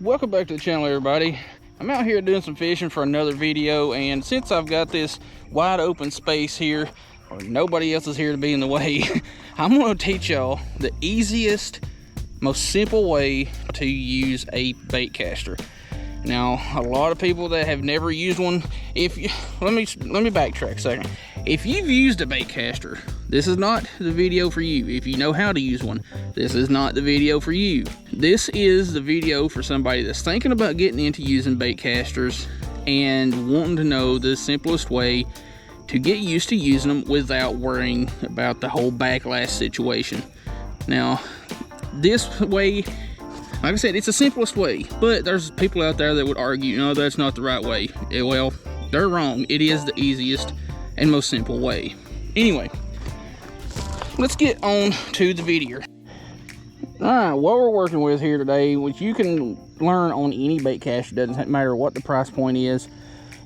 Welcome back to the channel, everybody. I'm out here doing some fishing for another video, and since I've got this wide open space here, or nobody else is here to be in the way, I'm going to teach y'all the easiest, most simple way to use a bait caster. Now, a lot of people that have never used one, let me backtrack a second. If you've used a bait caster, this is not the video for you. If you know how to use one, this is not the video for you. This is the video for somebody that's thinking about getting into using bait casters and wanting to know the simplest way to get used to using them without worrying about the whole backlash situation. Now, this way, like I said, it's the simplest way, but there's people out there that would argue, no, that's not the right way. Well, they're wrong. It is the easiest and most simple way. Anyway, let's get on to the video. Alright, what we're working with here today, which you can learn on any bait caster, doesn't matter what the price point is.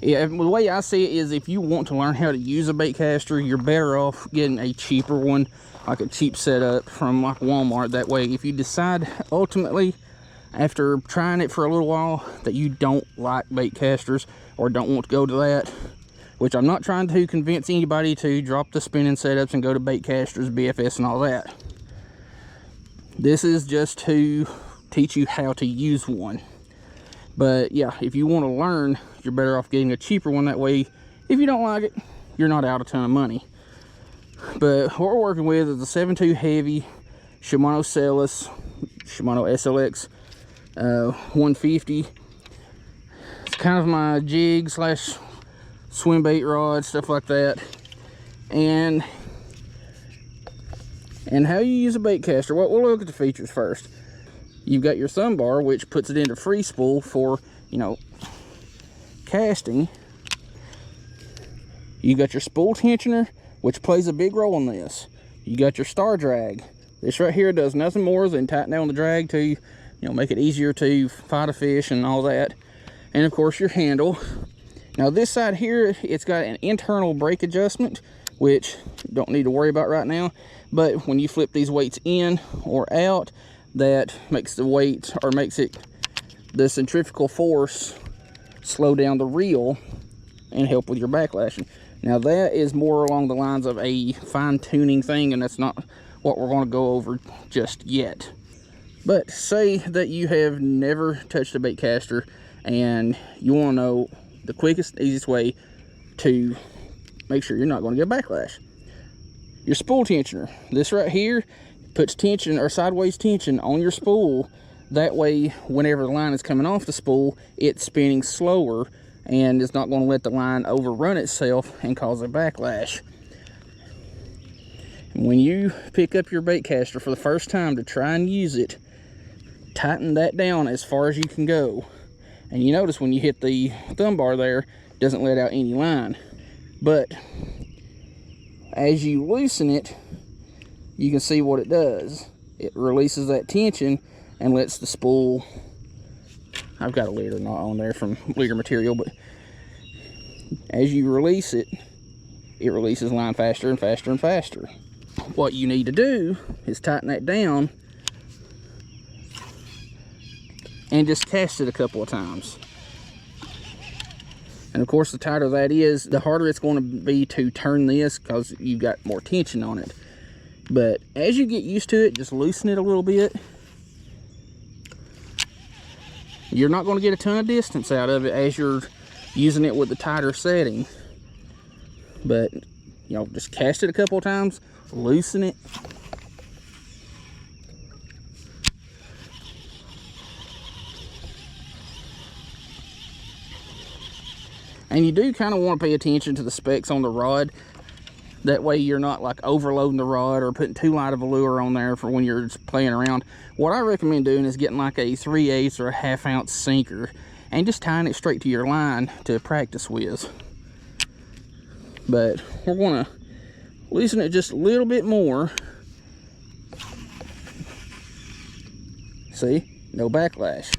Yeah, the way I see it is, if you want to learn how to use a bait caster, you're better off getting a cheaper one, like a cheap setup from like Walmart. That way, if you decide ultimately, after trying it for a little while, that you don't like bait casters or don't want to go to that, which I'm not trying to convince anybody to drop the spinning setups and go to bait casters, BFS and all that. This is just to teach you how to use one. But yeah, if you want to learn, you're better off getting a cheaper one. That way, if you don't like it, you're not out a ton of money. But what we're working with is the 7.2 heavy Shimano SLX 150. It's kind of my jig slash swim bait rod, stuff like that. And how you use a bait caster. Well, we'll look at the features first. You've got your thumb bar, which puts it into free spool for, you know, casting. You got your spool tensioner, which plays a big role in this. You got your star drag. This right here does nothing more than tighten down the drag to, you know, make it easier to fight a fish and all that. And of course your handle. Now this side here, it's got an internal brake adjustment, which you don't need to worry about right now. But when you flip these weights in or out, that makes the weight, or makes it, the centrifugal force, slow down the reel and help with your backlashing. Now that is more along the lines of a fine-tuning thing, and that's not what we're going to go over just yet. But say that you have never touched a bait caster and you want to know the quickest, easiest way to make sure you're not going to get backlash. Your spool tensioner. This right here puts tension, or sideways tension, on your spool. That way, whenever the line is coming off the spool, it's spinning slower and it's not going to let the line overrun itself and cause a backlash. When you pick up your bait caster for the first time to try and use it, tighten that down as far as you can go. And you notice when you hit the thumb bar there, it doesn't let out any line. But as you loosen it, you can see what it does. It releases that tension and lets the spool, I've got a leader knot on there from leader material, but as you release it, it releases line faster and faster and faster. What you need to do is tighten that down and just cast it a couple of times. And of course, the tighter that is, the harder it's going to be to turn this, because you've got more tension on it. But as you get used to it, just loosen it a little bit. You're not going to get a ton of distance out of it as you're using it with the tighter setting. But, you know, just cast it a couple of times, loosen it. And you do kind of want to pay attention to the specs on the rod. That way you're not like overloading the rod or putting too light of a lure on there for when you're just playing around. What I recommend doing is getting like a 3/8 or a 1/2 ounce sinker and just tying it straight to your line to practice with. But we're going to loosen it just a little bit more. See, no backlash.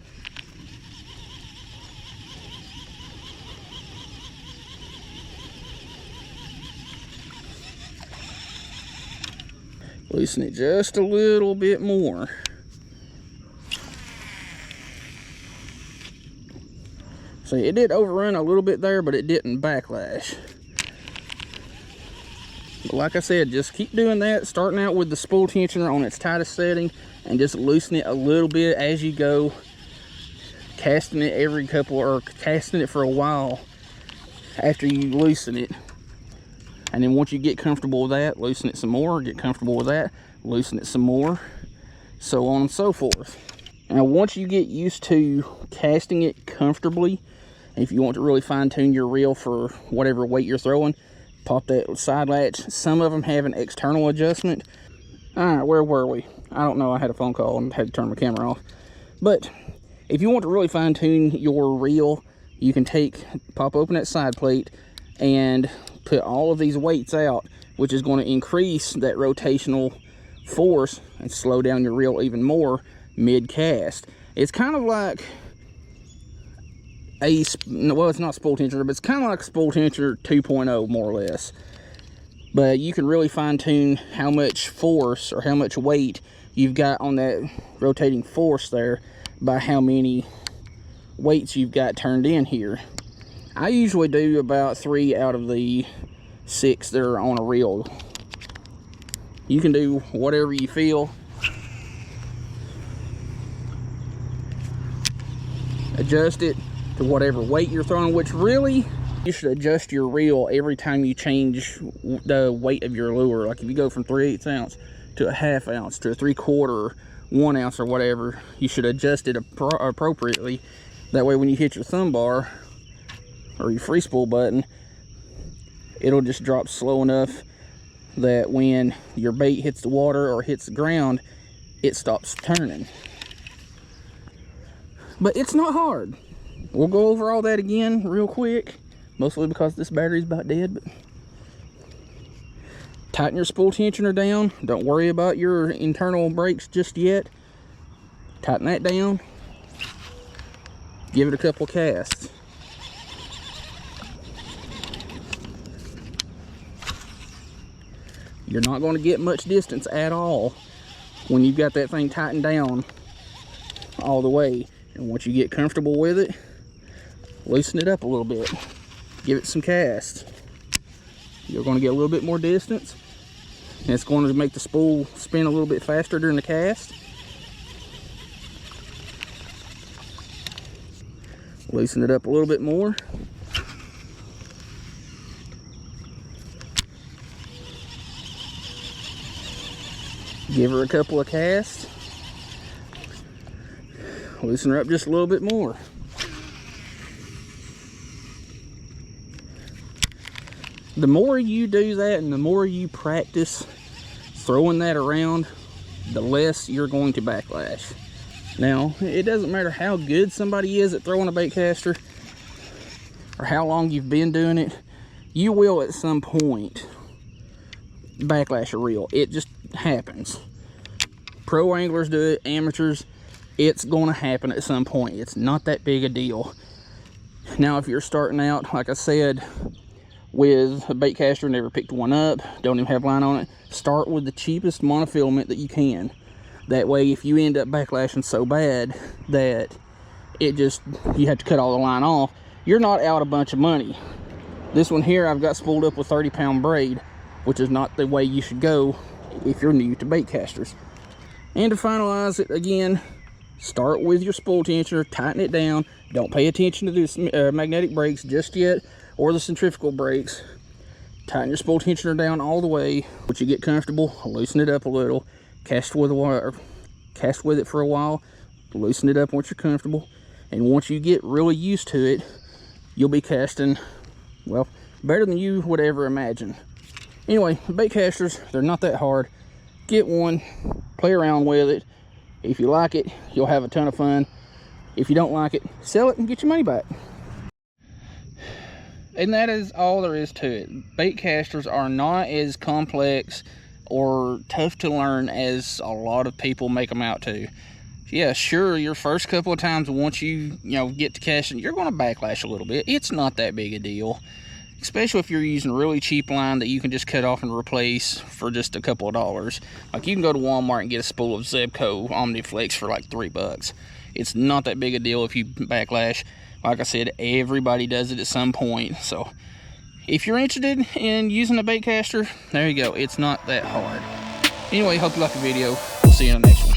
Loosen it just a little bit more. See, it did overrun a little bit there, but it didn't backlash. But like I said, just keep doing that, starting out with the spool tensioner on its tightest setting and just loosen it a little bit as you go, casting it every couple, or casting it for a while after you loosen it. And then once you get comfortable with that, loosen it some more, get comfortable with that, loosen it some more, so on and so forth. Now once you get used to casting it comfortably, if you want to really fine tune your reel for whatever weight you're throwing, pop that side latch. Some of them have an external adjustment. All right, where were we? I don't know, I had a phone call and had to turn my camera off. But if you want to really fine tune your reel, you can pop open that side plate and put all of these weights out, which is going to increase that rotational force and slow down your reel even more mid-cast. It's kind of like well, it's not spool tensioner, but it's kind of like spool tensioner 2.0 more or less. But you can really fine tune how much force or how much weight you've got on that rotating force there by how many weights you've got turned in here. I usually do about 3 out of the 6 that are on a reel. You can do whatever you feel. Adjust it to whatever weight you're throwing, which really, you should adjust your reel every time you change the weight of your lure. Like if you go from 3/8 ounce to a 1/2 ounce to a 3/4, 1 ounce or whatever, you should adjust it appropriately. That way when you hit your thumb bar or your free spool button, it'll just drop slow enough that when your bait hits the water or hits the ground, it stops turning. But it's not hard. We'll go over all that again real quick, mostly because this battery's about dead. But tighten your spool tensioner down. Don't worry about your internal brakes just yet. Tighten that down. Give it a couple casts. You're not going to get much distance at all when you've got that thing tightened down all the way. And once you get comfortable with it, loosen it up a little bit. Give it some casts. You're going to get a little bit more distance, and it's going to make the spool spin a little bit faster during the cast. Loosen it up a little bit more. Give her a couple of casts. Loosen her up just a little bit more. The more you do that and the more you practice throwing that around, the less you're going to backlash. Now, it doesn't matter how good somebody is at throwing a bait caster or how long you've been doing it, you will at some point backlash a reel. It just happens. Pro anglers do it, amateurs, it's going to happen at some point. It's not that big a deal. Now, if you're starting out, like I said, with a bait caster, never picked one up, don't even have line on it, start with the cheapest monofilament that you can. That way, if you end up backlashing so bad that you have to cut all the line off, you're not out a bunch of money. This one here, I've got spooled up with 30-pound braid, which is not the way you should go if you're new to bait casters. And to finalize it again, start with your spool tensioner, tighten it down. Don't pay attention to the magnetic brakes just yet, or the centrifugal brakes. Tighten your spool tensioner down all the way. Once you get comfortable, loosen it up a little. Cast with it for a while. Loosen it up once you're comfortable. And once you get really used to it, you'll be casting, well, better than you would ever imagine. Anyway, bait casters, they're not that hard. Get one, play around with it. If you like it, you'll have a ton of fun. If you don't like it, sell it and get your money back. And that is all there is to it. Bait casters are not as complex or tough to learn as a lot of people make them out to. Yeah, sure, your first couple of times, once you get to casting, you're going to backlash a little bit. It's not that big a deal, especially if you're using really cheap line that you can just cut off and replace for just a couple of dollars. Like, you can go to Walmart and get a spool of Zebco Omniflex for like $3. It's not that big a deal if you backlash. Like I said, everybody does it at some point. So if you're interested in using a bait caster, there you go. It's not that hard. Anyway, hope you like the video. We'll see you in the next one.